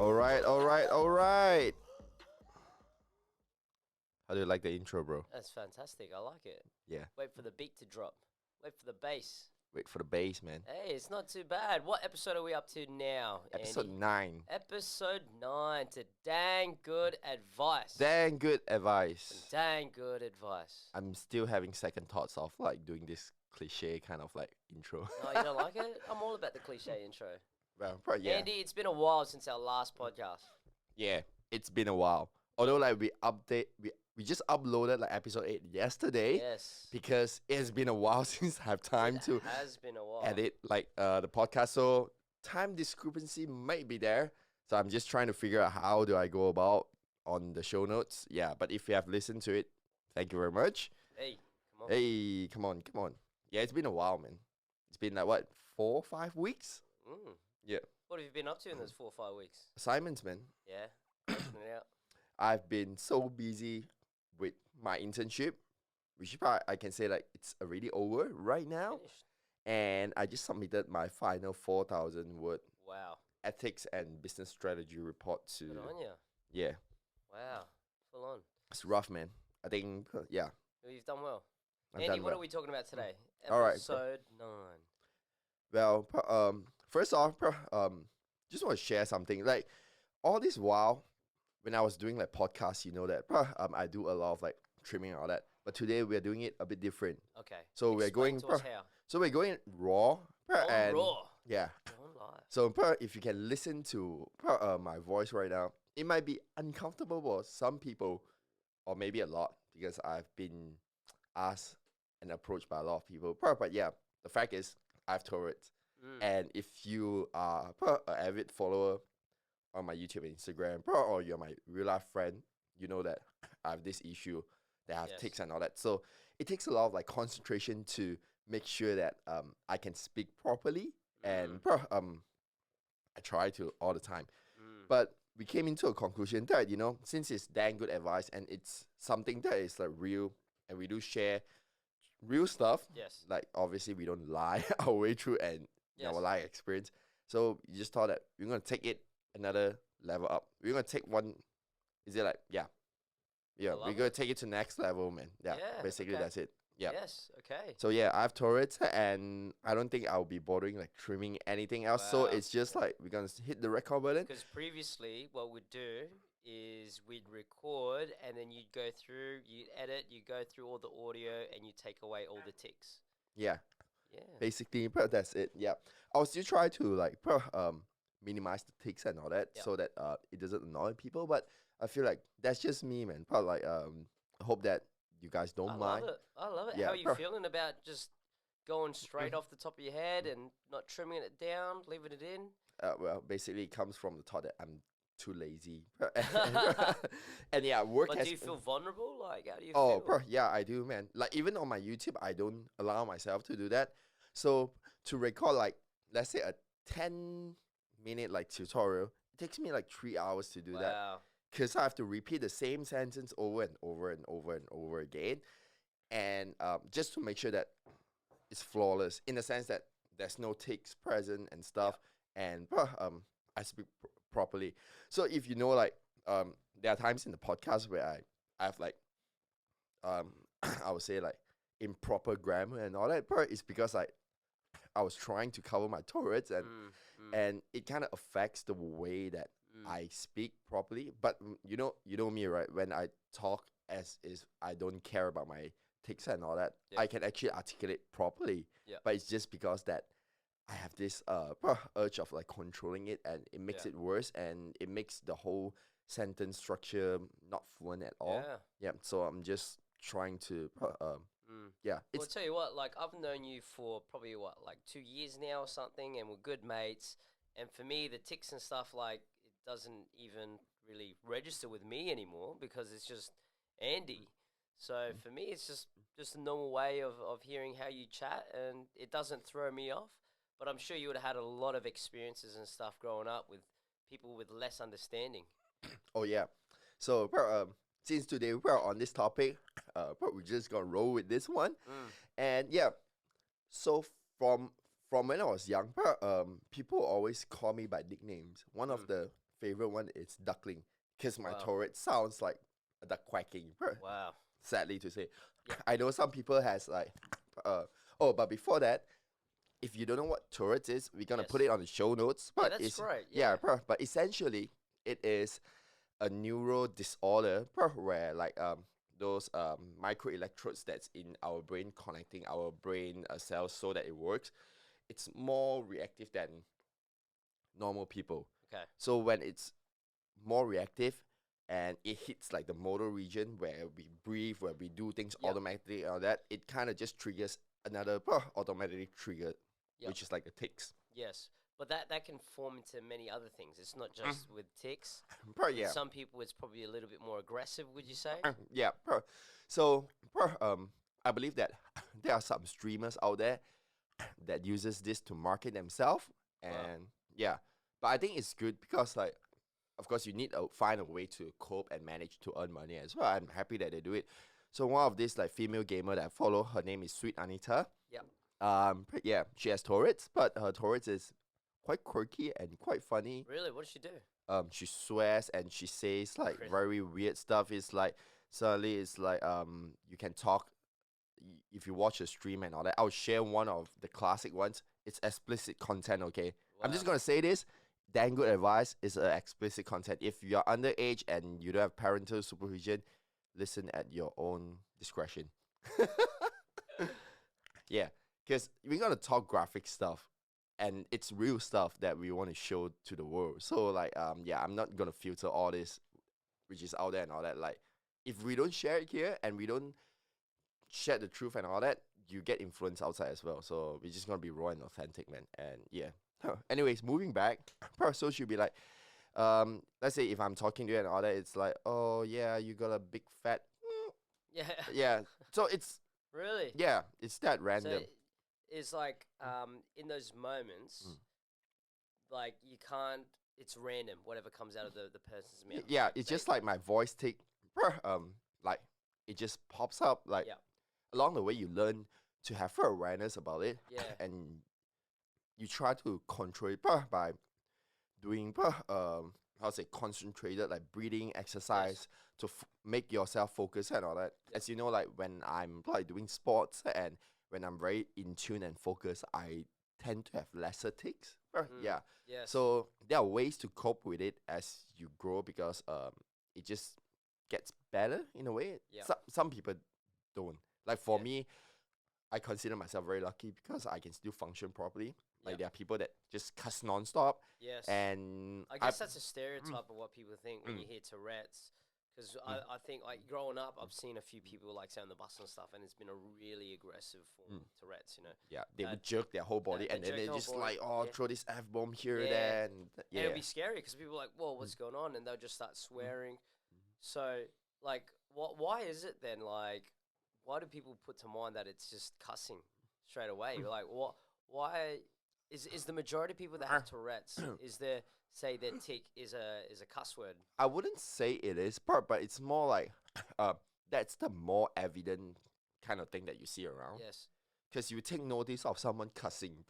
Alright, alright, alright. How do you like the intro, bro? That's fantastic. I like it. Yeah. Wait for the beat to drop. Wait for the bass. Wait for the bass, man. Hey, it's not too bad. What episode are we up to now, Episode Andy? 9. Episode 9 to dang good advice. Dang good advice. Dang good advice. I'm still having second thoughts of like doing this cliche kind of like intro. Oh, you don't like it? I'm all about the cliche intro. Well, probably, yeah. Andy, it's been a while since our last podcast. Yeah, it's been a while. Although like we just uploaded like episode 8 yesterday. Yes. Because it has been a while since I have time to has been a while. edit like the podcast. So time discrepancy might be there. So I'm just trying to figure out how do I go about on the show notes. Yeah, but if you have listened to it, thank you very much. Hey, come on. Hey, come on. Yeah, it's been a while, man. It's been like what, 4 or 5 weeks? Mm. Yeah. What have you been up to in those 4 or 5 weeks? Assignments, man. Yeah. Knocking it out. I've been so busy with my internship, which part I can say like it's already over right now. Finished. And I just submitted my final 4,000 word Wow. ethics and business strategy report to. Good on you. Yeah, Wow. Full on. it's rough, man. I think yeah, Well, you've done well. I've Andy, done what well. are we talking about today? All right, Episode 9. Well, first off, just want to share something. Like all this while, when I was doing like podcasts, you know that I do a lot of like trimming and all that. But today we're doing it a bit different. Okay. So we're Explain going to us how. So we're going raw. And raw. yeah. On live. So if you can listen to my voice right now, it might be uncomfortable for some people, or maybe a lot, because I've been asked and approached by a lot of people. But yeah, the fact is, I have Tourette's. And if you are an avid follower on my YouTube and Instagram, or you're my real life friend, you know that I have this issue that I have tics and all that. So it takes a lot of like concentration to make sure that I can speak properly. And I try to all the time. But we came into a conclusion that, you know, since it's dang good advice and it's something that is like real and we do share real stuff. Yes. Like obviously we don't lie our way through and our life experience. So you just thought that we're gonna take it another level up. We're gonna take one. Is it like we're gonna take it to next level, man. Yeah, basically that's it. Yeah. Yes. Okay. So yeah, I have Tourette's and I don't think I'll be bothering like trimming anything else. So it's just like we're gonna hit the record button. Because previously, what we'd do is we'd record and then you'd go through, you'd edit, you go through all the audio and you take away all the ticks. Yeah. Yeah. Basically, that's it. Yeah. I'll still try to like minimize the ticks and all that so that it doesn't annoy people. But I feel like that's just me, man. But like I hope that you guys don't mind. I love it. Yeah, How are you feeling about just going straight off the top of your head and not trimming it down, leaving it in? Well, basically, it comes from the thought that I'm too lazy. And yeah, work But has... do you feel vulnerable? Like, how do you Oh, feel? yeah, I do, man. Like, even on my YouTube, I don't allow myself to do that. So, to record, like, let's say a 10-minute, like, tutorial, it takes me, like, 3 hours to do that. Wow. Because I have to repeat the same sentence over and over and over and over again. And just to make sure that it's flawless, in the sense that there's no ticks present and stuff. And I speak properly. So if you know, like, there are times in the podcast where I have, like, I would say, like, improper grammar and all that. But it's because, like, I was trying to cover my Tourette's and it kind of affects the way that I speak properly. But you know me, right? When I talk as is, I don't care about my tics and all that. I can actually articulate properly. But it's just because that I have this urge of like controlling it, and it makes it worse, and it makes the whole sentence structure not fluent at all. Yeah. So I'm just trying to Well, I'll tell you what, like, I've known you for probably, like 2 years now or something, and we're good mates. And for me, the tics and stuff, like, it doesn't even really register with me anymore because it's just Andy. So for me, it's just a normal way of hearing how you chat, and it doesn't throw me off. But I'm sure you would have had a lot of experiences and stuff growing up with people with less understanding. Oh, yeah. So, since today we're on this topic, we're just gonna roll with this one. And yeah, so from when I was young, people always call me by nicknames. One of the favorite one is duckling, because my Wow. Tourette sounds like a duck quacking. Wow. Sadly to say, Yeah. I know some people has like, oh, but before that, if you don't know what Tourette's is, we're gonna put Yes. it on the show notes. Yeah, But that's it's great. yeah, Yeah. but essentially it is a neuro disorder where like those micro electrodes that's in our brain connecting our brain cells so that it works. It's more reactive than normal people. Okay. So when it's more reactive and it hits like the motor region where we breathe, where we do things Yep. automatically and all that, it kind of just triggers another automatically triggered, Yep. which is like the ticks. Yes. But that can form into many other things. It's not just with ticks. With Yeah. some people, it's probably a little bit more aggressive. Would you say? Yeah. So I believe that there are some streamers out there that uses this to market themselves, Wow. and yeah, but I think it's good because like, of course, you need to find a way to cope and manage to earn money as well. I'm happy that they do it. So one of these like female gamer that I follow, her name is Sweet Anita. Yep. Yeah, she has Tourette's, but her Tourette's is quite quirky and quite funny. Really? What does she do? She swears and she says like Really? very weird stuff. It's like suddenly it's like you can talk if you watch a stream and all that. I'll share one of the classic ones. It's explicit content, okay? I'm just Wow. gonna say this. Damn good advice is explicit content. If you're underage and you don't have parental supervision, listen at your own discretion. Yeah, because we're gonna talk graphic stuff, and it's real stuff that we want to show to the world. So like, yeah, I'm not gonna filter all this, which is out there and all that. Like, if we don't share it here and we don't share the truth and all that, you get influence outside as well. So we're just gonna be raw and authentic, man. And yeah. Anyways, moving back, so she'll be like, let's say if I'm talking to you and all that, it's like, oh yeah, you got a big fat, Yeah. yeah. So it's Really? yeah, it's that random. So it's like in those moments, like you can't. It's random. Whatever comes out of the person's mouth. Yeah, Like, it's just like my voice take, like it just pops up like Yeah. along the way you learn to have awareness about it, Yeah. and you try to control it by doing how to say concentrated like breathing exercise to make yourself focus and all that. As you know, like when I'm like doing sports and when I'm very in tune and focused, I tend to have lesser tics. Yeah. Yes. So there are ways to cope with it as you grow because it just gets better in a way. Yeah. Some people don't. Like for Yeah. me, I consider myself very lucky because I can still function properly. Like Yeah. there are people that just cuss nonstop, Yes. and I guess that's a stereotype of what people think when Mm. you hear Tourette's. Because I think, like, growing up, I've seen a few people, like, say, on the bus and stuff, and it's been a really aggressive form of Tourette's, you know? yeah, they Uh, would jerk their whole body, they and then jerk they their whole just body, like, oh, yeah. throw this F bomb here, Yeah. there, and And yeah. it'll be scary because people are like, whoa, what's going on? And they'll just start swearing. So, like, why is it then, like, why do people put to mind that it's just cussing straight away? Like, why is the majority of people that have Tourette's, is there, say, their tic is a cuss word? I wouldn't say it is, but it's more like, that's the more evident kind of thing that you see around. Yes. Because you take notice of someone cussing,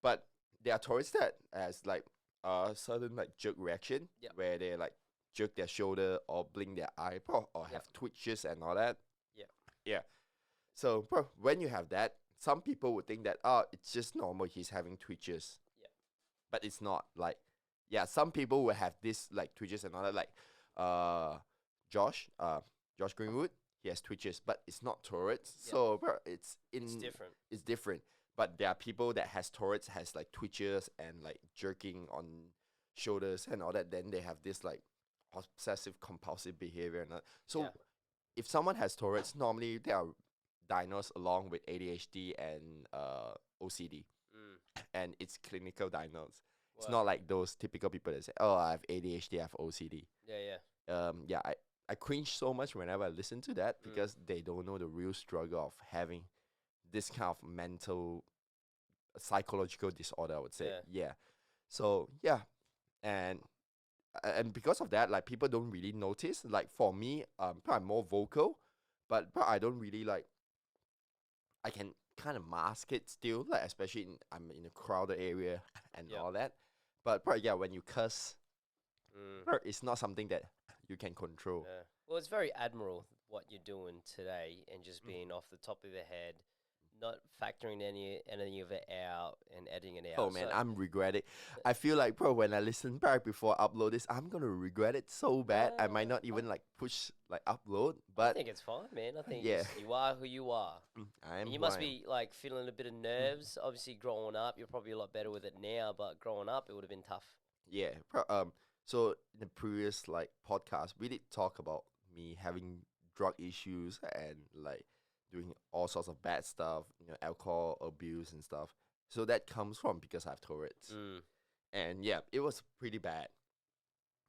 but there are tourists that has like a sudden like jerk reaction, Yep. where they like jerk their shoulder or blink their eye, or have twitches and all that. Yep. Yeah. So, when you have that, some people would think that, oh, it's just normal, he's having twitches. Yeah. But it's not. Like, yeah, some people will have this like twitches and all that. Like, Josh Greenwood, he has twitches, but it's not Tourette's. Yeah. So, it's different. It's different. But there are people that has Tourette's, has like twitches and like jerking on shoulders and all that. Then they have this like obsessive compulsive behavior and all that. So Yeah. if someone has Tourette's, normally they are diagnosed along with ADHD and OCD, and it's clinical diagnosed. It's Wow. not like those typical people that say, "Oh, I have ADHD, I have OCD." Yeah, yeah. I cringe so much whenever I listen to that because they don't know the real struggle of having this kind of mental, psychological disorder, I would say. Yeah. So yeah, and because of that, like people don't really notice. Like for me, I'm more vocal, but I don't really like. I can kind of mask it still, like especially I'm in a crowded area and Yeah. all that. But yeah, when you cuss, It's not something that you can control. Yeah. Well, it's very admirable what you're doing today and just being off the top of the head, not factoring any of it out and editing it out. Oh man, I'm regretting. I feel like, bro, when I listen back before I upload this, I'm gonna regret it so bad. I might not even like push like upload. But I think it's fine, man. I think yeah, you are who you are. I am. You must be like feeling a bit of nerves. Obviously, growing up, you're probably a lot better with it now. But growing up, it would have been tough. Yeah. So in the previous like podcast, we did talk about me having drug issues and like doing all sorts of bad stuff, alcohol abuse and stuff. So that comes from because I have Tourette's. And yeah, it was pretty bad.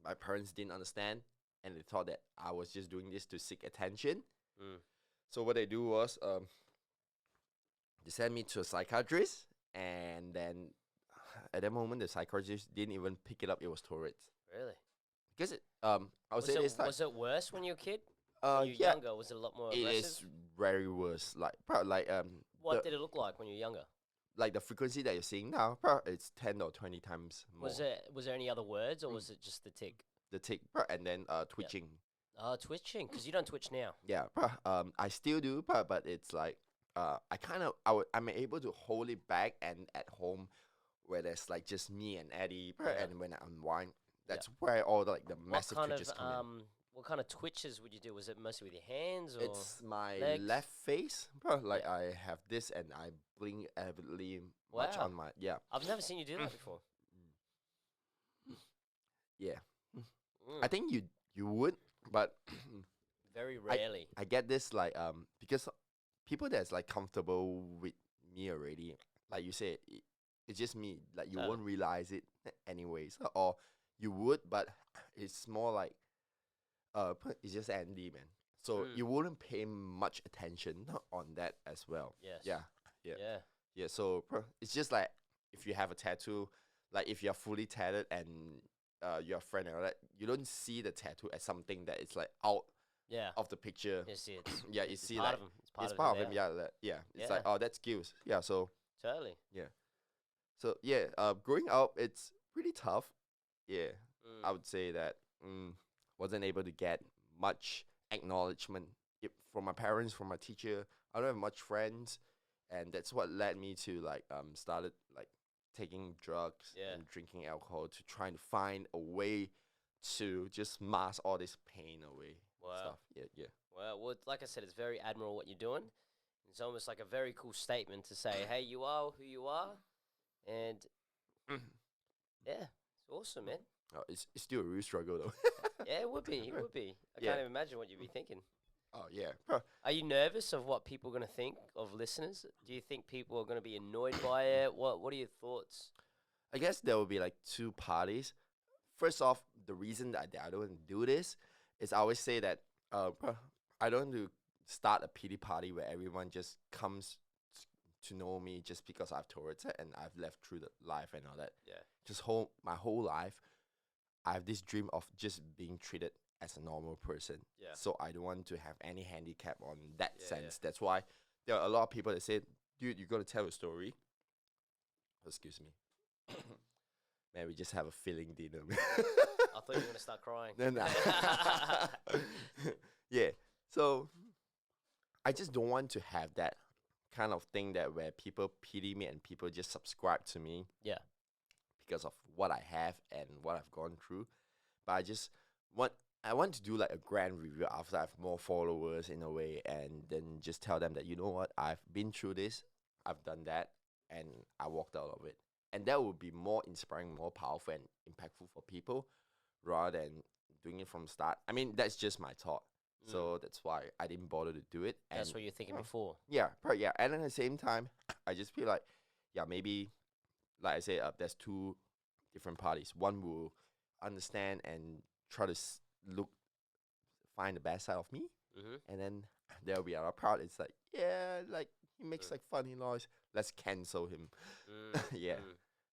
My parents didn't understand and they thought that I was just doing this to seek attention. So what they do was they sent me to a psychiatrist, and then at that moment the psychiatrist didn't even pick it up. It was Tourette's. Really? Because I would say this was it worse when you were a kid? When you were younger, was it a lot more aggressive? It is very worse. Like probably like what did it look like when you were younger? Like the frequency that you're seeing now, probably it's 10 or 20 times more. Was there any other words, or was it just the tick? The tick, and then twitching. Twitching, because you don't twitch now. Yeah, I still do, but it's like I'm able to hold it back, and at home where there's like just me and Eddie, and when I unwind, that's where all the massive twitches come in. What kind of twitches would you do? Was it mostly with your hands, or it's my legs? left face, like I have this and I blink heavily much on my I've never seen you do that before. Yeah. I think you would, but very rarely. I get this like because people that's like comfortable with me already, like you said, it's just me. Like you won't realize it anyways, or you would, but it's more like it's just Andy, man. So you wouldn't pay much attention on that as well. Yes. Yeah. So it's just like if you have a tattoo, like if you're fully tatted and your friend and all that, you don't see the tattoo as something that is like out of the picture. You see it. Yeah, you see part like of him. it's part of him. Yeah. It's like, oh, that's skills. Yeah. So totally. yeah. So yeah, growing up, it's pretty tough. Yeah, I would say that wasn't able to get much acknowledgement from my parents, from my teacher. I don't have much friends, and that's what led me to like started like taking drugs and drinking alcohol to try to find a way to just mask all this pain away. Wow. Stuff. Yeah. Well, like I said, it's very admirable what you're doing. It's almost like a very cool statement to say, hey, you are who you are. And yeah, it's awesome, man. Oh, it's still a real struggle though. Yeah, it would be. It would be. I can't even imagine what you'd be thinking. Oh yeah. Are you nervous of what people are going to think of listeners? Do you think people are going to be annoyed by it? What are your thoughts? I guess there will be like two parties. First off, the reason that I don't do this is I always say that I don't do start a pity party where everyone just comes to know me just because I have Tourette's and I've left through the life and all that. Yeah. Just my whole life, I have this dream of just being treated as a normal person. Yeah. So I don't want to have any handicap on that sense. That's why there are a lot of people that say, dude, you're going to tell a story. Excuse me. Man, we just have a filling dinner. I thought you were going to start crying. Yeah. So I just don't want to have that kind of thing that where people pity me and people just subscribe to me. Yeah. Because of what I have and what I've gone through. But I want to do like a grand review after I have more followers in a way, and then just tell them that, you know what, I've been through this, I've done that, and I walked out of it. And that would be more inspiring, more powerful and impactful for people rather than doing it from the start. I mean, that's just my thought. So that's why I didn't bother to do it. And that's what you're thinking before. Yeah, and at the same time, I just feel like, maybe, like I said, there's two different parties. One will understand and try to find the best side of me, and then there will be another part. It's like, like he makes like funny noise. Let's cancel him.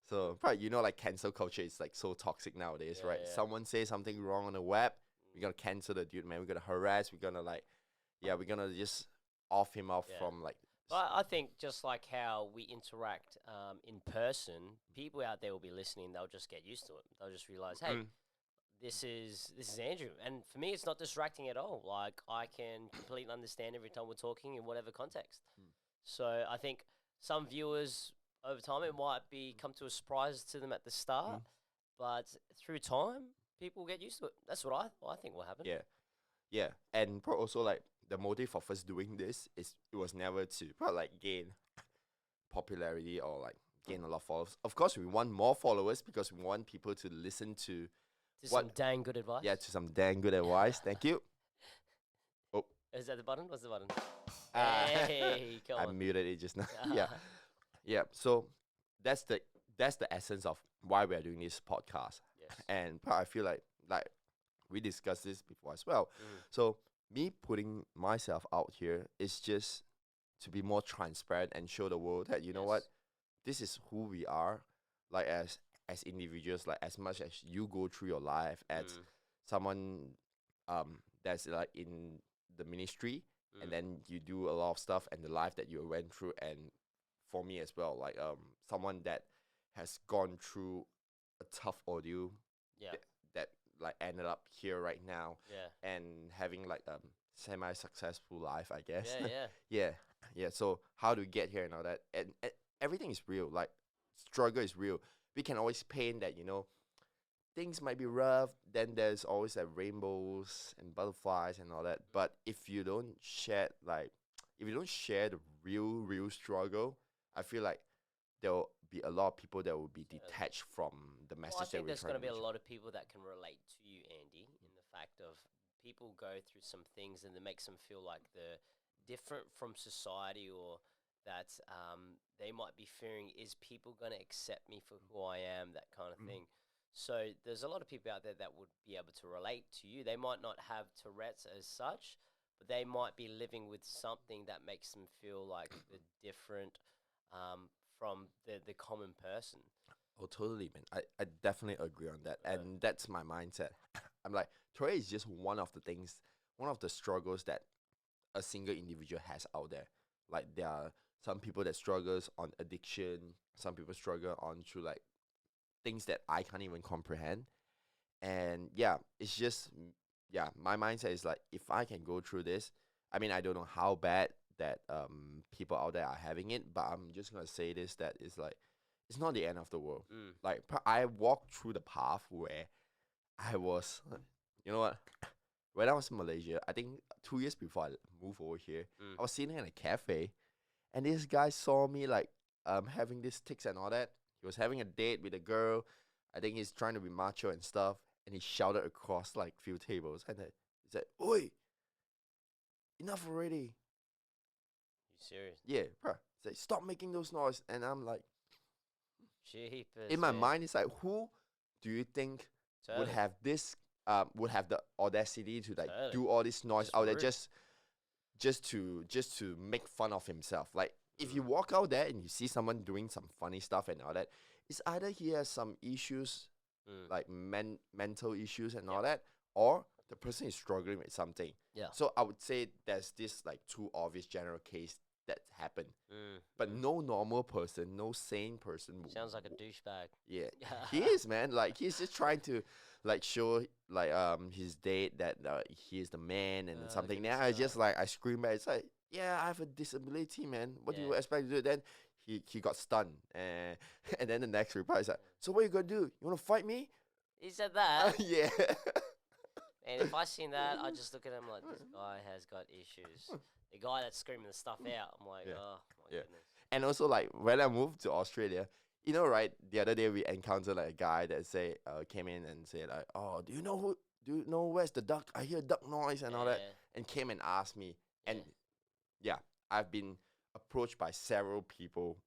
So, probably like cancel culture is like so toxic nowadays, right? Yeah. Someone says something wrong on the web, we're gonna cancel the dude, man. We're gonna harass. We're gonna we're gonna just off him from like. Well, I think just like how we interact in person, people out there will be listening. They'll just get used to it. They'll just realize, hey, this is Andrew, and for me, it's not distracting at all. Like I can completely understand every time we're talking in whatever context. So I think some viewers over time it might be come to a surprise to them at the start, but through time, people get used to it. That's what I think will happen. Yeah, yeah, and also like the motive of us doing this is it was never to probably like gain popularity or like gain a lot of followers. Of course, we want more followers because we want people to listen to Some dang good advice. Yeah, to some dang good advice. Thank you. Oh, is that the button? What's the button? hey, come I on. muted it just now. Yeah, yeah. So that's the essence of why we are doing this podcast. Yes. And I feel like we discussed this before as well. So me putting myself out here is just to be more transparent and show the world that you know what, this is who we are, like as individuals, like as much as you go through your life as someone that's like in the ministry, and then you do a lot of stuff and the life that you went through, and for me as well, like someone that has gone through a tough ordeal that like ended up here right now and having like semi-successful life, I guess. Yeah. So how do we get here and all that, and everything is real, like struggle is real. We can always paint that, you know, things might be rough, then there's always like rainbows and butterflies and all that. But if you don't share the real struggle, I feel like there'll be a lot of people that will be detached from the message. I think there's going to be a lot lot of people that can relate to you, Andy, in the fact of people go through some things and it makes them feel like they're different from society, or that they might be fearing, is people going to accept me for who I am, that kind of thing. So there's a lot of people out there that would be able to relate to you. They might not have Tourette's as such, but they might be living with something that makes them feel like they're different from the common person. Oh, totally, man. I definitely agree on that. And that's my mindset. I'm like, Tourette is just one of the things, one of the struggles that a single individual has out there. Like there are some people that struggles on addiction, some people struggle on through like things that I can't even comprehend. And yeah, it's just my mindset is like, if I can go through this, I mean, I don't know how bad that people out there are having it, but I'm just gonna say this, that is like, it's not the end of the world. Like I walked through the path where I was, you know what, when I was in Malaysia, I think 2 years before I moved over here, I was sitting in a cafe, and this guy saw me like having these tics and all that. He was having a date with a girl. I think he's trying to be macho and stuff, and he shouted across like few tables, and then he said, "Oi, enough already." You serious? Yeah, bro. Say, stop making those noise. And I'm like, Jeepers, in my mind, it's like, who do you think would have this would have the audacity to like do all this noise out there just to make fun of himself? Like, if you walk out there and you see someone doing some funny stuff and all that, it's either he has some issues, like mental issues and all that, or the person is struggling with something. Yeah. So I would say there's this like two obvious general case that happened. But no normal person, no sane person. Sounds like a douchebag. Yeah, he is, man. Like, he's just trying to like show like his date that he is the man and something. Now I just like, I scream back. It's like, yeah, I have a disability, man. What do you expect to do? Then he got stunned, and then the next reply is like, so what you gonna do? You wanna fight me? He said that. Yeah. And if I seen that, I just look at him like, this guy has got issues. The guy that's screaming the stuff out, I'm like, oh my goodness. And also, like, when I moved to Australia, you know, right, the other day we encountered like a guy that came in and said like, oh, do you know where's the duck? I hear duck noise and all that, and came and asked me. And I've been approached by several people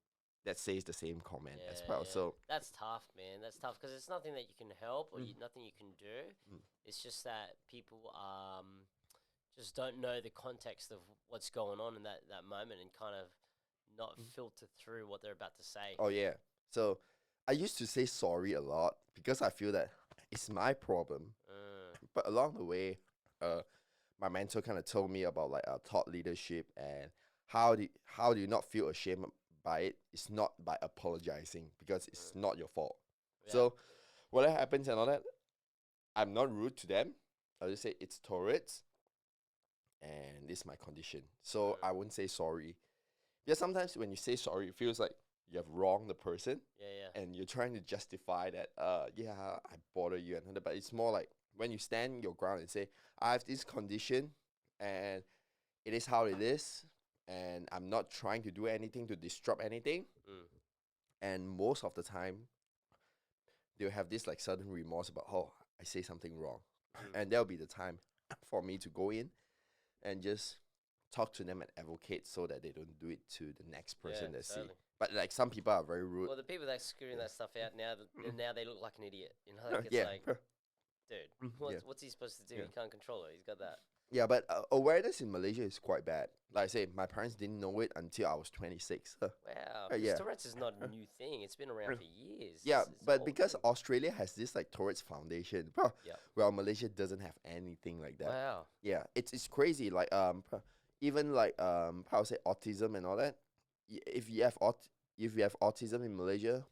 that says the same comment as well. So that's tough, man. That's tough because it's nothing that you can help or nothing you can do. It's just that people just don't know the context of what's going on in that moment and kind of not filter through what they're about to say. Oh yeah. So I used to say sorry a lot because I feel that it's my problem. But along the way, my mentor kind of told me about like thought leadership and how do you not feel ashamed by it? It's not by apologizing because it's not your fault. So what happens and all that, I'm not rude to them. I'll just say it's Tourette's and this is my condition. So I wouldn't say sorry. Yeah, sometimes when you say sorry, it feels like you have wronged the person Yeah. and you're trying to justify that, yeah, I bother you and all that. But it's more like when you stand your ground and say, I have this condition and it is how it is, and I'm not trying to do anything to disrupt anything. Mm. And most of the time, they'll have this like sudden remorse about, oh, I say something wrong. And that'll be the time for me to go in and just talk to them and advocate so that they don't do it to the next person Yeah, they see. totally. But like some people are very rude. Well, the people that screwing that stuff out now they look like an idiot. You know, like it's Yeah. like, dude, Yeah. what's he supposed to do? Yeah. He can't control it. He's got that. Yeah, but awareness in Malaysia is quite bad. Like I say, my parents didn't know it until I was 26. Wow, Yeah. Tourette's is not a new thing. It's been around for years. Yeah, It's but old because thing. Australia has this like Tourette's Foundation, Yep. well, Malaysia doesn't have anything like that. Wow. Yeah, it's crazy. Like even like how to say autism and all that. If you have if you have autism in Malaysia,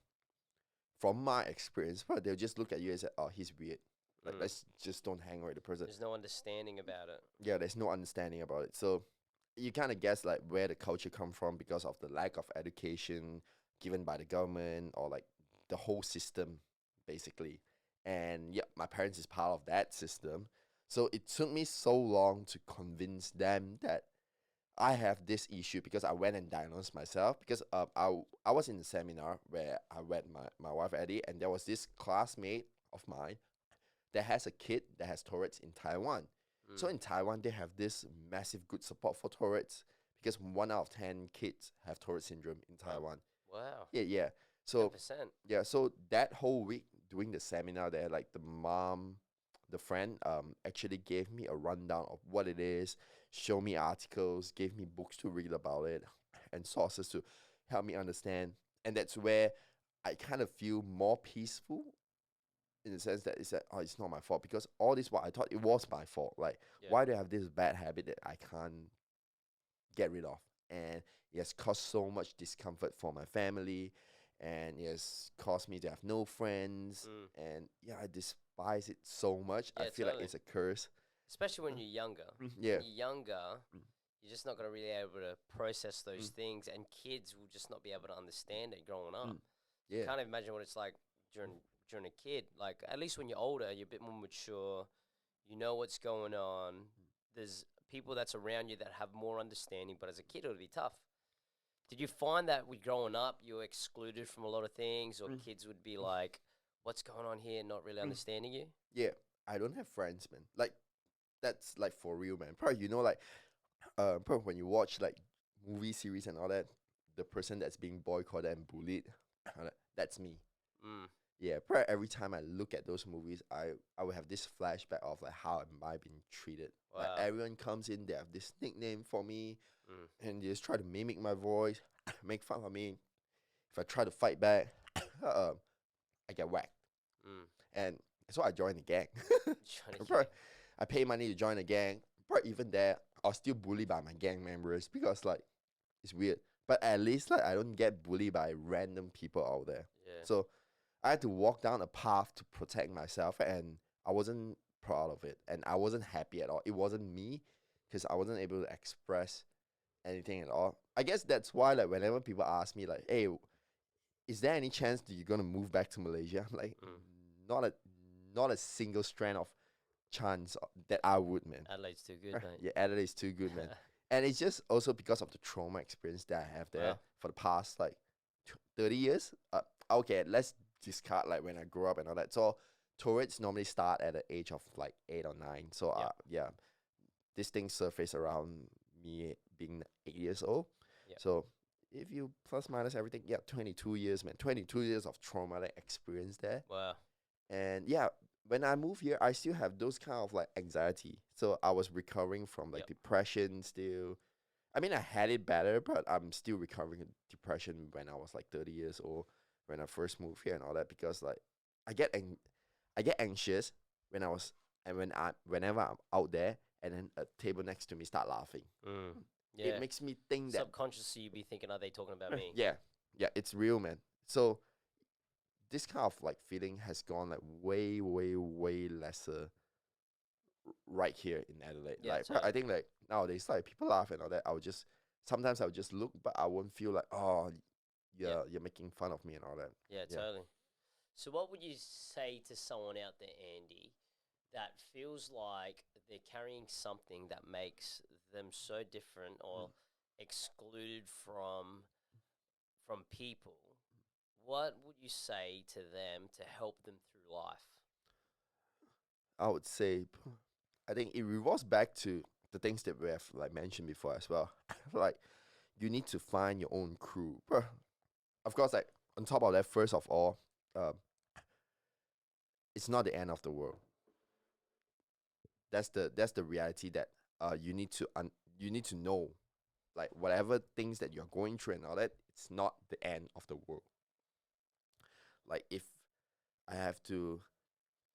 from my experience, they'll just look at you and say, "Oh, he's weird." Like let's just don't hang with the person. There's no understanding about it. Yeah, there's no understanding about it. So you kind of guess like where the culture come from because of the lack of education given by the government or like the whole system, basically. And yeah, my parents is part of that system. So it took me so long to convince them that I have this issue because I went and diagnosed myself because I was in a seminar where I met my wife Eddie, and there was this classmate of mine that has a kid that has Tourette's in Taiwan. So in Taiwan, they have this massive good support for Tourette's because 1 out of 10 kids have Tourette's syndrome in Taiwan. Wow. Yeah. So 10%. yeah, so that whole week doing the seminar there, like the mom, the friend, actually gave me a rundown of what it is, show me articles, gave me books to read about it, and sources to help me understand. And that's where I kind of feel more peaceful in the sense that it's not my fault because all this while I thought it was my fault. Like, why do I have this bad habit that I can't get rid of? And it has caused so much discomfort for my family, and it has caused me to have no friends. And yeah, I despise it so much. Yeah, I feel totally. like it's a curse. Especially when you're younger. Yeah. When you're younger, you're just not going to really able to process those things, and kids will just not be able to understand it growing up. Yeah. Can't even imagine what it's like during a kid. Like, at least when you're older, you're a bit more mature. You know what's going on. There's people that's around you that have more understanding, but as a kid, it would be tough. Did you find that with growing up, you were excluded from a lot of things, or kids would be like, what's going on here, not really understanding you? Yeah. I don't have friends, man. Like, that's like for real, man. Probably, like, probably when you watch like movie series and all that, the person that's being boycotted and bullied, that's me. Yeah, probably every time I look at those movies, I will have this flashback of like how am I being treated. Wow. Like everyone comes in, they have this nickname for me, and they just try to mimic my voice, make fun of me. If I try to fight back, I get whacked. And so I joined the gang. I pay money to join the gang. But even there, I was still bullied by my gang members because like it's weird. But at least like I don't get bullied by random people out there. Yeah. So I had to walk down a path to protect myself, and I wasn't proud of it, and I wasn't happy at all. It wasn't me because I wasn't able to express anything at all. I guess that's why like whenever people ask me like, "Hey, is there any chance that you're gonna move back to Malaysia?" I'm like, not a single strand of chance that I would, man. Adelaide's too good, mate. Yeah, Adelaide's too good, man. And it's just also because of the trauma experience that I have there for the past like 30 years. Okay, let's discard like when I grew up and all that. So Tourette's normally start at the age of like 8 or 9. So this thing surfaced around me being 8 years old. So if you plus minus everything, 22 years, man. 22 years of traumatic experience there. Wow. And yeah, when I moved here, I still have those kind of like anxiety. So I was recovering from like depression still. I mean, I had it better, but I'm still recovering depression when I was like 30 years old, when I first moved here and all that, because like I get anxious whenever I'm out there and then a table next to me start laughing. Yeah. It makes me think that subconsciously you'd be thinking, are they talking about me? Yeah, it's real, man. So this kind of like feeling has gone like way, way, way lesser right here in Adelaide. Yeah, Like I totally. think like nowadays, like people laugh and all that. Sometimes I would just look, but I won't feel like, oh, Yeah, you're making fun of me and all that. yeah, Yeah. totally. So, what would you say to someone out there, Andy, that feels like they're carrying something that makes them so different or Mm. excluded from people? What would you say to them to help them through life? I would say, I think it revolves back to the things that we have like mentioned before as well. Like you need to find your own crew. Bruh. Of course, like on top of that, first of all, um, it's not the end of the world. That's the reality that you need to know, like whatever things that you're going through and all that, it's not the end of the world. Like if I have to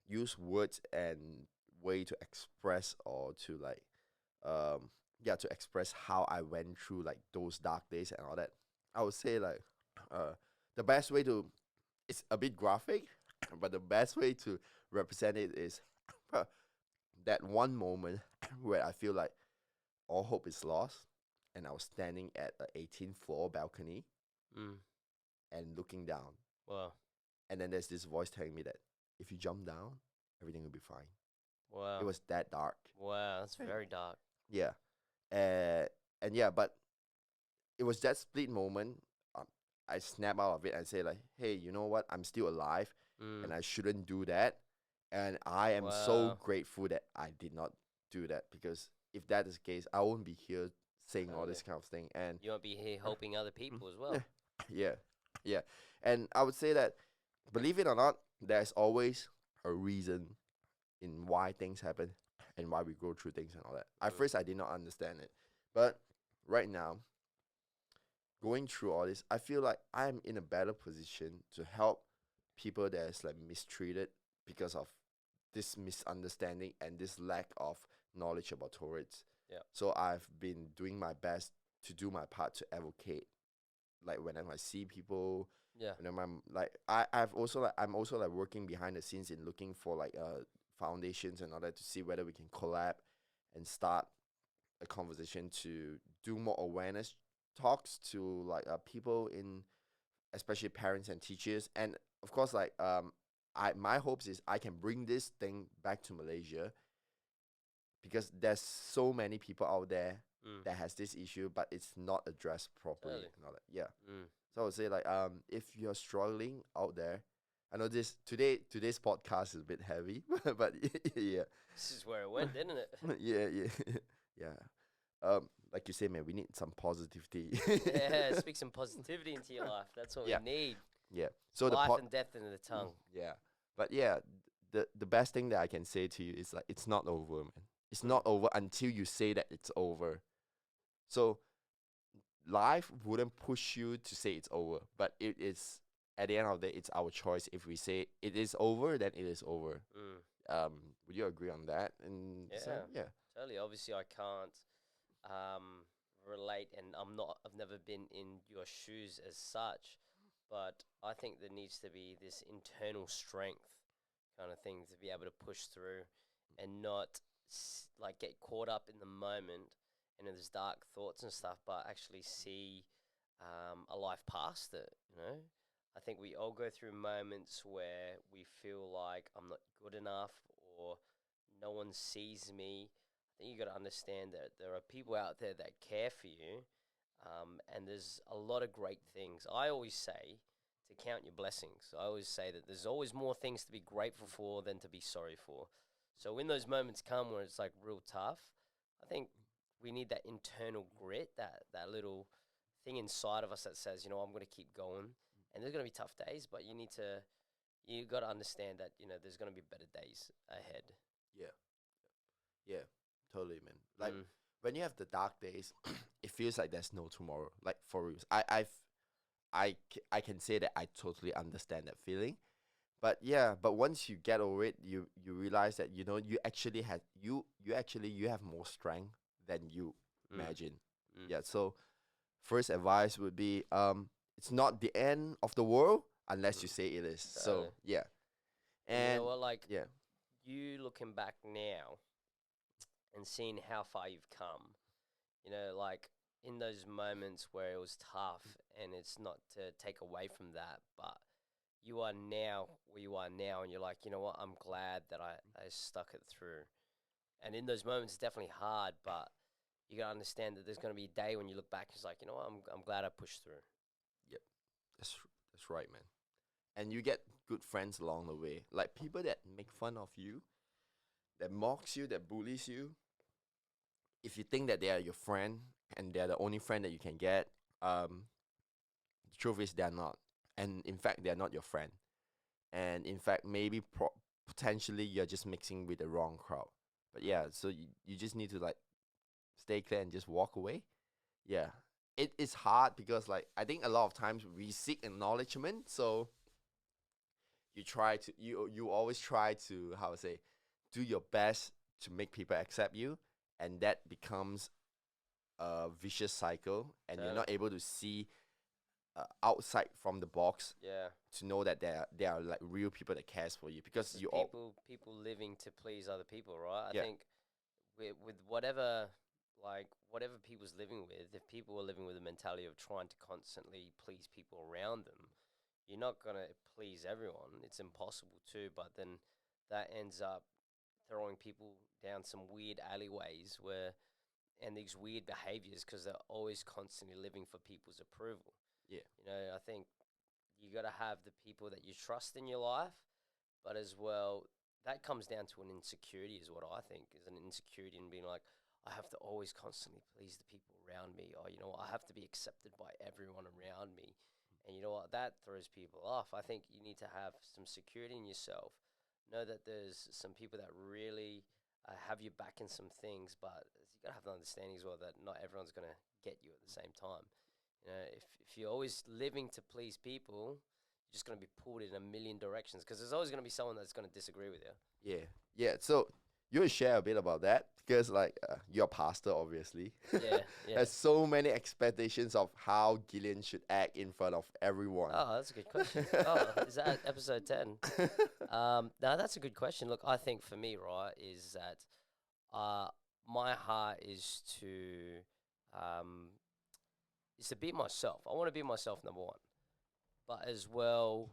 use words and way to express or to like to express how I went through like those dark days and all that, I would say like uh the best way to, it's a bit graphic, but the best way to represent it is that one moment where I feel like all hope is lost, and I was standing at the 18th floor balcony Mm. and looking down, Wow, and then there's this voice telling me that if you jump down, everything will be fine. It wow, was that dark. wow. That's Right. very dark. Yeah, and yeah, but it was that split moment. Um, I snap out of it and say like, "Hey, you know what? I'm still alive, Mm. and I shouldn't do that." And I am so Wow, grateful that I did not do that, because if that is the case, I won't be here saying all totally. this kind of thing. And You won't be here helping other people as well. yeah, yeah, and I would say that, believe it or not, there's always a reason in why things happen and why we go through things and all that. At Mm. first, I did not understand it, but right now, going through all this, I feel like I'm in a better position to help people that's like mistreated because of this misunderstanding and this lack of knowledge about Tourette's. Yeah. So I've been doing my best to do my part to advocate. Like whenever I see people, Yeah. whenever I'm also like working behind the scenes in looking for like foundations and all that to see whether we can collab and start a conversation to do more awareness talks to like people in, especially parents and teachers, and of course like I my hopes is I can bring this thing back to Malaysia, because there's so many people out there Mm. that has this issue but it's not addressed properly Totally. and all that. Yeah. Mm. So I would say like if you're struggling out there, I know today's podcast is a bit heavy, but yeah. This is where it went, didn't it? Yeah, yeah. Yeah. Like you say, man, we need some positivity. Yeah, speak some positivity into your life. That's what Yeah. we need. Yeah. So the Life pot. and death in the tongue. Yeah. But yeah, the best thing that I can say to you is like it's not over, man. It's Mm. not over until you say that it's over. So life wouldn't push you to say it's over, but it is, at the end of the day, it's our choice. If we say it is over, then it is over. Mm. Would you agree on that? And so Yeah, yeah. totally. Obviously, I can't relate, and I've never been in your shoes as such, but I think there needs to be this internal strength kind of thing to be able to push through and not like get caught up in the moment and in those dark thoughts and stuff, but actually see a life past it. I think we all go through moments where we feel like I'm not good enough or no one sees me. I think you got to understand that there are people out there that care for you, and there's a lot of great things. I always say to count your blessings. I always say that there's always more things to be grateful for than to be sorry for. So when those moments come where it's like real tough, I think we need that internal grit, that little thing inside of us that says, I'm going to keep going. And there's going to be tough days, but you got to understand that, there's going to be better days ahead. Yeah. Yeah. Totally, man. Like Mm. when you have the dark days, it feels like there's no tomorrow. Like for real. I can say that I totally understand that feeling. But yeah, but once you get over it, you realize that you have more strength than you Mm. imagine. Mm. Yeah. So first advice would be it's not the end of the world unless you say it is. So Totally. yeah, And you and know what, like yeah, you looking back now and seeing how far you've come, you know, like in those moments where it was tough, and it's not to take away from that, but you are now where you are now, and you're like, you know what, I'm glad that I stuck it through. And in those moments, it's definitely hard, but you gotta understand that there's gonna be a day when you look back, it's like, you know what, I'm glad I pushed through. yep, that's right, man. And you get good friends along the way, like people that make fun of you, that mocks you, that bullies you. If you think that they are your friend and they're the only friend that you can get, the truth is they're not. And in fact, they're not your friend. And in fact, maybe potentially you're just mixing with the wrong crowd. But yeah, so you just need to like stay clear and just walk away. Yeah. It is hard because like I think a lot of times we seek acknowledgement. So you always try to, how to say, do your best to make people accept you, and that becomes a vicious cycle, and you're Totally. not able to see outside from the box Yeah. to know that there are like real people that cares for you, because Because you all people living to please other people, right? I yeah think with whatever, like whatever people's living with, if people are living with a mentality of trying to constantly please people around them, you're not gonna please everyone. It's impossible to. But then that ends up throwing people down some weird alleyways where and these weird behaviors because they're always constantly living for people's approval. yeah You know, I think you got to have the people that you trust in your life, but as well, that comes down to an insecurity, is what I think is an insecurity in being like, I have to always constantly please the people around me, or you know, I have to be accepted by everyone around me, and you know what, that throws people off. I think you need to have some security in yourself. Know that there's some people that really have your back in some things, but you gotta have the understanding as well that not everyone's gonna get you at the same time. You know, if you're always living to please people, you're just going to be pulled in a million directions because there's always going to be someone that's going to disagree with you. yeah. So you will share a bit about that, because like you're a pastor, obviously. Yeah, yeah. There's so many expectations of how Gillian should act in front of everyone. Oh, that's a good question. Oh, is that episode 10? No, that's a good question. Look, I think for me, right, is that my heart um, is to be myself. I want to be myself, number one. But as well,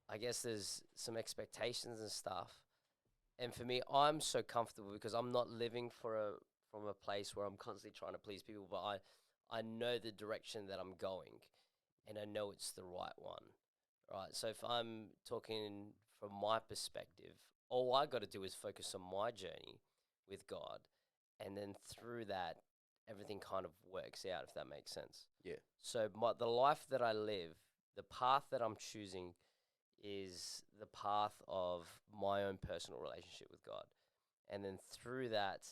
I guess there's some expectations and stuff. And for me, I'm so comfortable because I'm not living from a place where I'm constantly trying to please people, but I know the direction that I'm going, and I know it's the right one, right? So if I'm talking from my perspective, all I got to do is focus on my journey with God, and then through that, everything kind of works out, if that makes sense. Yeah. So the life that I live, the path that I'm choosing is the path of my own personal relationship with God. And then through that,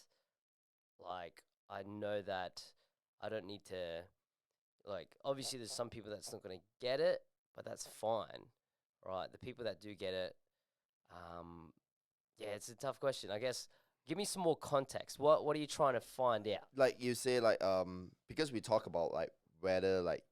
like, I know that I don't need to, like, obviously, there's some people that's not going to get it, but that's fine, right? The people that do get it, um, yeah, it's a tough question. I guess give me some more context. What are you trying to find out? Like you say, like because we talk about like whether like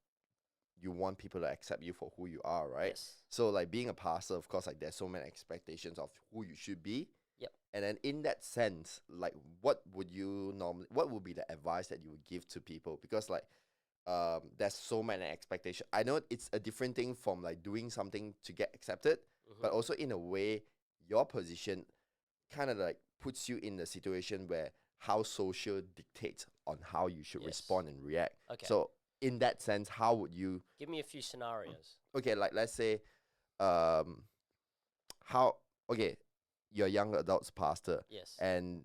you want people to accept you for who you are, right? Yes. So like being a pastor, of course, like there's so many expectations of who you should be. Yep. And then in that sense, like what would be the advice that you would give to people? Because like there's so many expectations. I know it's a different thing from like doing something to get accepted, but also in a way, your position kind of like puts you in the situation where how social dictates on how you should Yes. respond and react. Okay. So in that sense, how would you Give me a few scenarios. okay, like let's say um how okay, you're a young adults pastor, Yes. and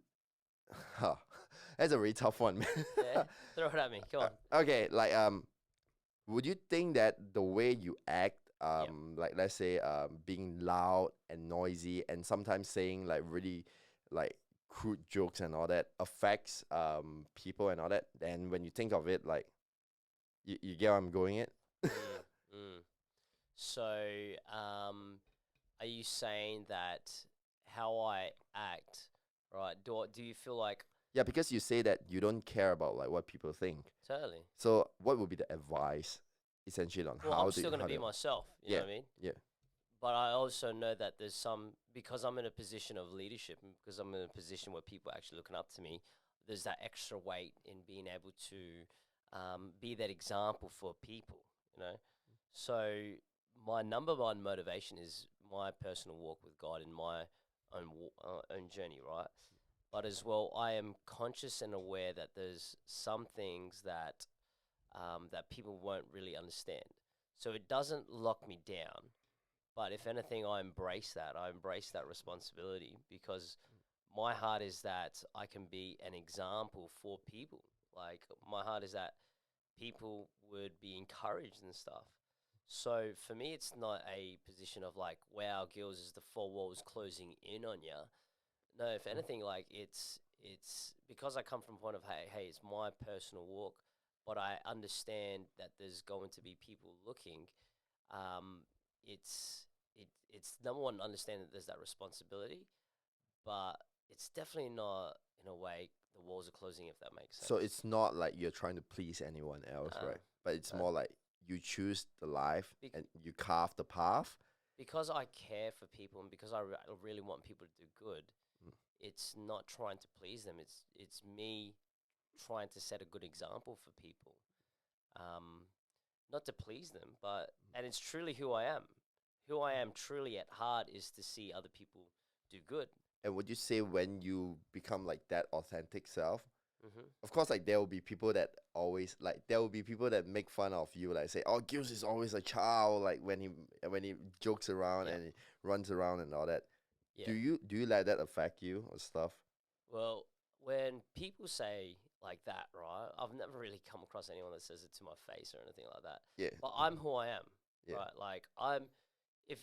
huh, that's a really tough one, man. Yeah. Throw it at me. Come on. Okay, like would you think that the way you act, like let's say being loud and noisy and sometimes saying like really like crude jokes and all that affects people and all that? And when you think of it, like you get where I'm going at? Mm, mm. So, are you saying that how I act, right? Do you feel like Yeah, because you say that you don't care about like what people think. totally? So what would be the advice? essentially on Well, how I'm to still going to how be to myself. You yeah know what I mean? yeah But I also know that there's some, because I'm in a position of leadership and because I'm in a position where people are actually looking up to me, there's that extra weight in being able to be that example for people, you know? So my number one motivation is my personal walk with God in my own journey, right? But as well, I am conscious and aware that there's some things that that people won't really understand. So it doesn't lock me down, but if anything, I embrace that. I embrace that responsibility because my heart is that I can be an example for people. Like, my heart is that people would be encouraged and stuff. So for me, it's not a position of like, wow, girls, is the four walls closing in on you. No, if anything, like it's because I come from a point of hey, it's my personal walk, but I understand that there's going to be people looking. Um, it's number one, understand that there's that responsibility, but it's definitely not in a way the walls are closing, if that makes sense. so it's not like you're trying to please anyone else, right? But it's more like you choose the life and you carve the path. Because I care for people and because I really want people to do good. Mm. It's not trying to please them. It's me trying to set a good example for people. Not to please them, but and it's truly who I am. Who I am truly at heart is to see other people do good. And would you say when you become like that authentic self, Mm-hmm. of course, like there will be people that always like there will be people that make fun of you, like say, "Oh, Gilles is always a child," like when he jokes around and he runs around and all that. Yeah. Do you let that affect you or stuff? Well, when people say like that, right? I've never really come across anyone that says it to my face or anything like that. Yeah, But I'm who I am, yeah, right? Like I'm. If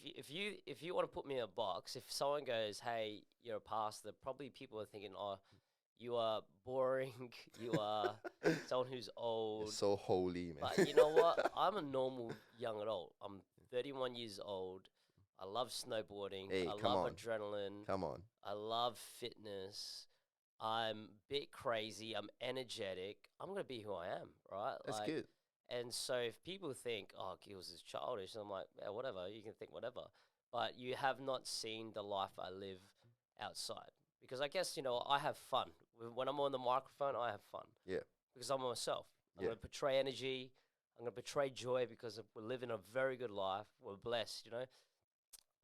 you want to put me in a box, if someone goes, "Hey, you're a pastor," probably people are thinking, "Oh, you are boring. You are someone who's you're old." so holy, man. But you know what? I'm a normal young adult. I'm 31 years old. I love snowboarding. Hey, I come love on, adrenaline. come on. I love fitness. I'm a bit crazy. I'm energetic. I'm gonna be who I am, right? That's Like, good. and so if people think, "Oh, Gilles is childish," I'm like, "Yeah, whatever. You can think whatever." But you have not seen the life I live outside. Because I guess I have fun when I'm on the microphone. I have fun Yeah, because I'm myself. I'm yeah. going to portray energy. I'm going to portray joy because we're living a very good life. We're blessed.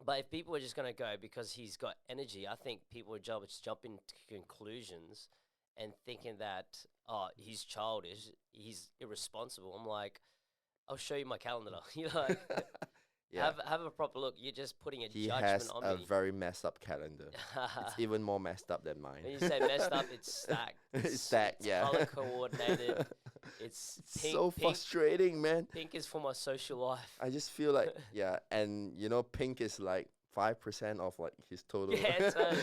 But if people are just going to go because he's got energy, I think people would jump into conclusions and thinking that, oh, he's childish, he's irresponsible. I'm like, I'll show you my calendar. Like, Yeah. have a proper look. You're just putting a He judgment has on a me. very messed up calendar. It's even more messed up than mine. When you say messed up, it's stacked. It's stacked, It's yeah. color coordinated. It's pink. So frustrating, man. Pink is for my social life. I just feel like, yeah, and pink is like 5% of like his total. Yeah, totally.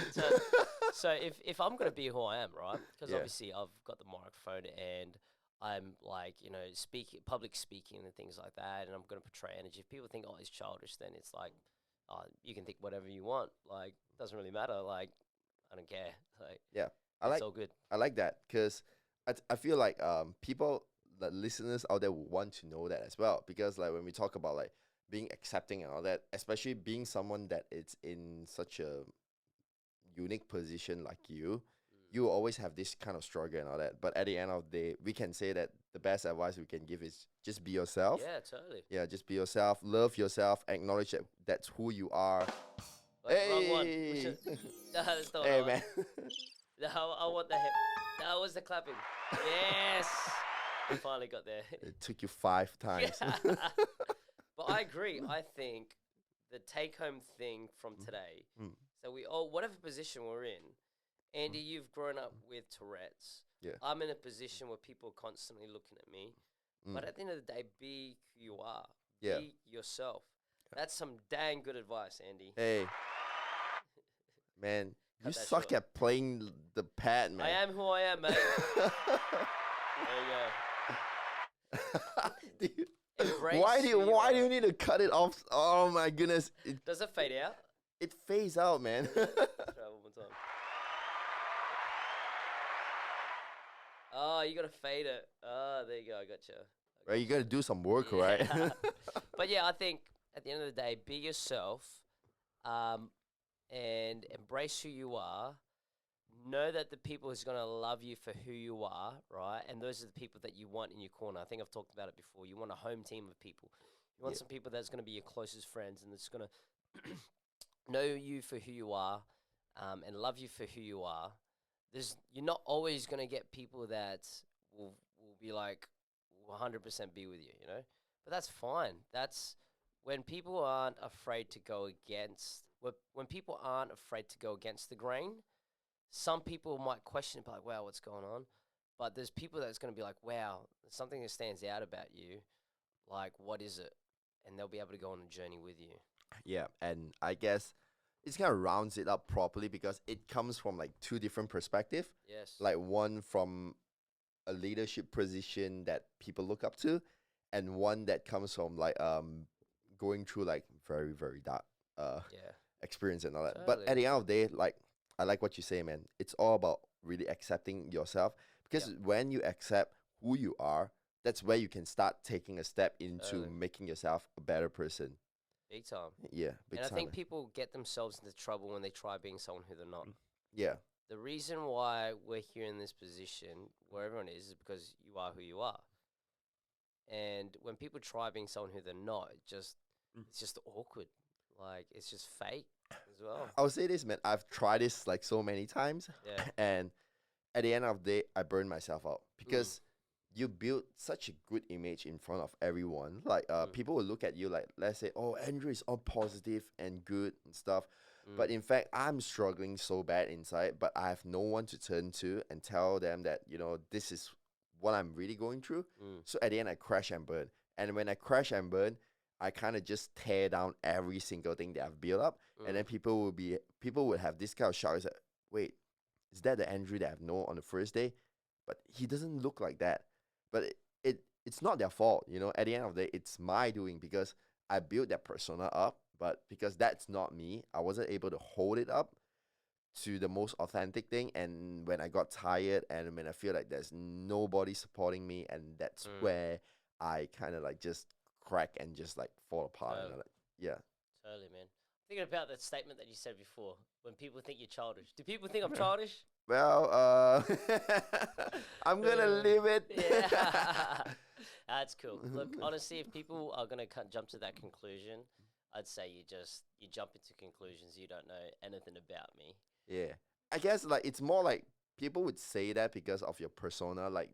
So if I'm gonna be who I am, right? Because Yeah. obviously I've got the microphone and I'm like speaking, public speaking and things like that, and I'm gonna portray energy. If people think, oh, he's childish, then it's like, oh, you can think whatever you want. Like, doesn't really matter. Like, I don't care. Like, Yeah, it's all good. I like that because I feel like people, the listeners out there will want to know that as well, because like when we talk about like being accepting and all that, especially being someone that is in such a unique position like you always have this kind of struggle and all that. But at the end of the day, we can say that the best advice we can give is just be yourself. Yeah, totally. Yeah, just be yourself. Love yourself. Acknowledge that that's who you are. Wait, wrong one. Hey, No, that's not hey, right. man. No, I want the hip. That was the clapping. Yes, we finally got there. It took you 5 times. But I agree. I think the take-home thing from today. Mm. So we all, whatever position we're in, Andy, you've grown up with Tourette's. Yeah. I'm in a position where people are constantly looking at me. But at the end of the day, be who you are. Yeah. Be yourself. That's some dang good advice, Andy. Hey, man, you Cut that suck short. at playing the pad, man. I am who I am, mate. There you go. Embrace why do who you are. need to cut it off? Oh my goodness, Does it fade out? it fades out, man. Let's try one more time. Oh, you gotta fade it. Oh, there you go. I gotcha. Right, you got to do some work, right? But yeah, I think at the end of the day, be yourself, and embrace who you are. Know that the people who's going to love you for who you are, right? And those are the people that you want in your corner. I think I've talked about it before. You want a home team of people. You want some people that's going to be your closest friends and that's going to know you for who you are, and love you for who you are. You're not always going to get people that will be like 100% be with you, you know? But that's fine. That's when people aren't afraid to go against when people aren't afraid to go against the grain. Some people might question it, like, wow, what's going on? But there's people that's going to be like, wow, there's something that stands out about you. Like, what is it? And they'll be able to go on a journey with you. Yeah, and I guess it's kind of rounds it up properly because it comes from like two different perspectives. Yes. Like one from a leadership position that people look up to, and one that comes from like going through like very very dark Yeah. experience and all that. But Totally. at the end of the day, like I like what you say, man. It's all about really accepting yourself because when you accept who you are, that's where you can start taking a step into making yourself a better person. Big time. Yeah, big And I time. think people get themselves into trouble when they try being someone who they're not. Yeah, The reason why we're here in this position, where everyone is because you are who you are. And when people try being someone who they're not, it's just awkward. Like, it's just fake as well. I'll say this, man. I've tried this like so many times, Yeah. and at the end of the day, I burned myself out because you build such a good image in front of everyone. Like, people will look at you like, let's say, oh, Andrew is all positive and good and stuff. But in fact, I'm struggling so bad inside, but I have no one to turn to and tell them that, you know, this is what I'm really going through. So at the end, I crash and burn. And when I crash and burn, I kind of just tear down every single thing that I've built up. And then people would have this kind of shock. It's like, wait, is that the Andrew that I've known on the first day? But he doesn't look like that. But it's not their fault, you know. At the end of the day, it's my doing because I built that persona up. But because that's not me, I wasn't able to hold it up to the most authentic thing. And when I got tired and when I feel like there's nobody supporting me, and that's where I kind of like just crack and just like fall apart. And I'm like, yeah. Totally, man. Thinking about that statement that you said before, when people think you're childish. Do people think I'm childish? Well, I'm gonna leave it. Yeah. That's cool. Look, honestly, if people are gonna jump to that conclusion, I'd say you jump into conclusions. You don't know anything about me. Yeah, I guess like it's more like people would say that because of your persona, like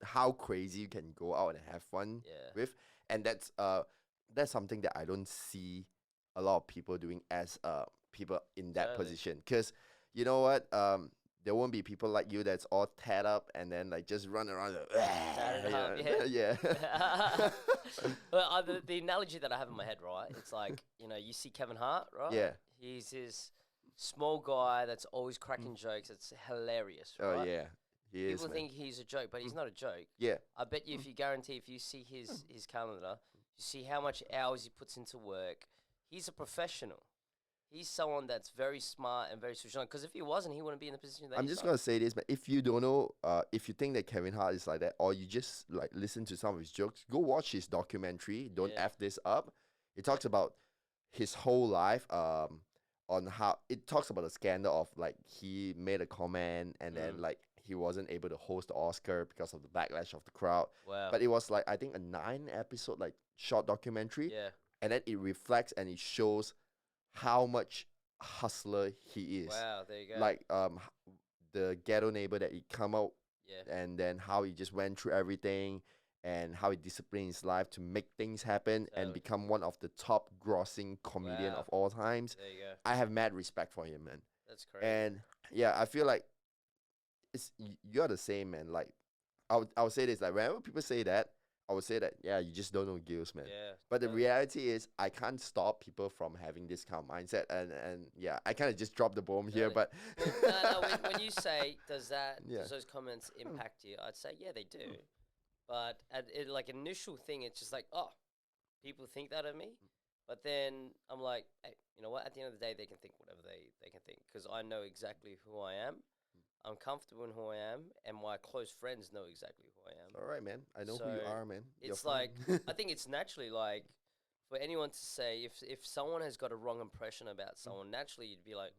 how crazy you can go out and have fun with, and that's something that I don't see a lot of people doing as people in that position. Because you know what, there won't be people like you that's all tatted up and then like just run around. Yeah. Well, the analogy that I have in my head, right? It's like, you know, you see Kevin Hart, right? Yeah. He's this small guy that's always cracking jokes. It's hilarious, right? Oh yeah. People think he's a joke, but he's not a joke. Yeah. I bet you if you see his calendar, you see how much hours he puts into work. He's a professional. He's someone that's very smart and very social. Because if he wasn't, he wouldn't be in the position that I'm just gonna say this, but if you don't know, if you think that Kevin Hart is like that, or you just like listen to some of his jokes, go watch his documentary. Don't F this up. It talks about his whole life. On how it talks about the scandal of like he made a comment and then like he wasn't able to host the Oscar because of the backlash of the crowd. Wow. But it was like I think a 9-episode like short documentary. Yeah. And then it reflects and it shows how much hustler he is. Wow, there you go. Like the ghetto neighbor that he come out, and then how he just went through everything and how he disciplined his life to make things happen and become one of the top grossing comedian of all times. There you go. I have mad respect for him, man. That's crazy. And yeah, I feel like you're the same, man. Like I would say this, like whenever people say that, I would say that, yeah, you just don't know Gills, man. Yeah. But the reality is I can't stop people from having this kind of mindset. And yeah, I kind of just dropped the bomb here, but... Well, no, when you say, does those comments impact you? I'd say, yeah, they do. But like initial thing, it's just like, oh, people think that of me. But then I'm like, hey, you know what? At the end of the day, they can think whatever they can think. Because I know exactly who I am. I'm comfortable in who I am. And my close friends know exactly who I am. I am. All right, man. I know who you So are, man. You're it's fine. like I think it's naturally like for anyone to say if someone has got a wrong impression about someone, naturally you'd be like,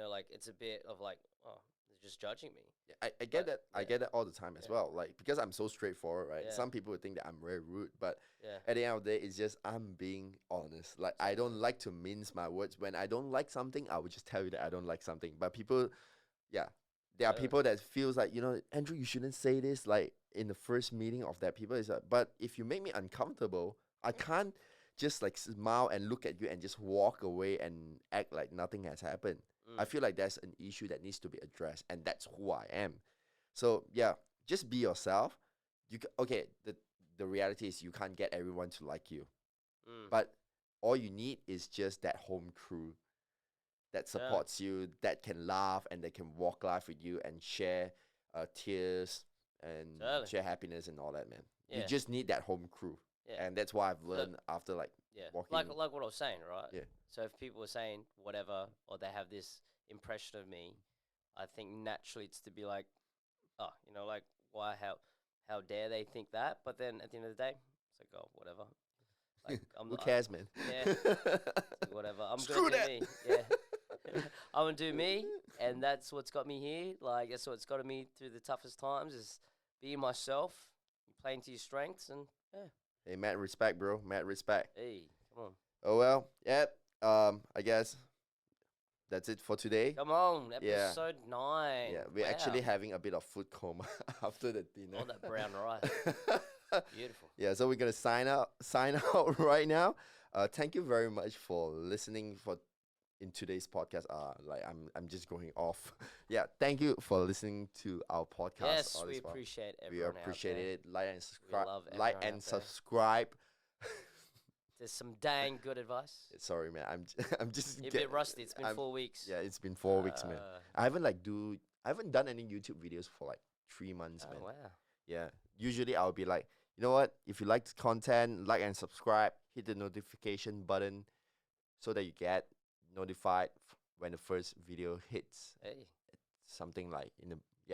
like it's a bit of like, oh, they're just judging me. Yeah, I get But that. I yeah, get that all the time as yeah, well. Like because I'm so straightforward, right? yeah, Some people would think that I'm very rude, but yeah, at the end of the day, it's just I'm being honest. Like I don't exactly. like to mince my words. When I don't like something, I would just tell you that I don't like something. But people, yeah, there are Totally. people that feels like Andrew, you shouldn't say this. Like in the first meeting of that, people is like, but if you make me uncomfortable, I can't just like smile and look at you and just walk away and act like nothing has happened. I Mm. feel like that's an issue that needs to be addressed, and that's who I am. So yeah, just be yourself. Okay. The reality is you can't get everyone to like you, Mm. but all you need is just that home crew that Yeah. supports you, that can laugh and that can walk life with you and share tears and Totally. share happiness and all that, man. You Yeah. just need that home crew, Yeah. and that's what I've Look. learned after like Yeah. walking. Like what I was saying, right? Yeah. So if people are saying whatever or they have this impression of me, I think naturally it's to be like, oh, like why how dare they think that? But then at the end of the day, it's like, oh, whatever. Like Who cares, man? yeah, it's like, whatever. I'm Screw gonna do that. me. Yeah. I'm gonna do me, and that's what's got me here. Like that's what's got me through the toughest times is being myself, playing to your strengths, and yeah. Hey, mad respect, bro. Mad respect. Hey, come on, Oh well, yep. I guess that's it for today. come on, Yeah. episode 9. Yeah, we're Wow. actually having a bit of food coma after the dinner. All that brown rice, beautiful. Yeah, so we're gonna sign out right now. Thank you very much for listening for in today's podcast. Like I'm just going off. Yeah, thank you for listening to our podcast. Yes, all we this while. appreciate We everyone. appreciate out there. it. Like and subscribe. love Like everyone and out there. subscribe. There's some dang good advice. Sorry, man. I'm just You're a get- bit rusty. It's been I'm- 4 weeks. Yeah, it's been 4 weeks, man. I haven't done any YouTube videos for like 3 months, man. Oh wow. Yeah. Usually I'll be like, you know what? If you like the content, like and subscribe, hit the notification button so that you get notified when the first video hits. Hey. Something like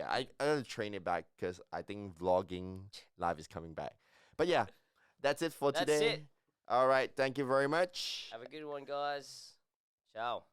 I gotta train it back because I think vlogging live is coming back. But yeah, that's it for That's today. it. All right. Thank you very much. Have a good one, guys. Ciao.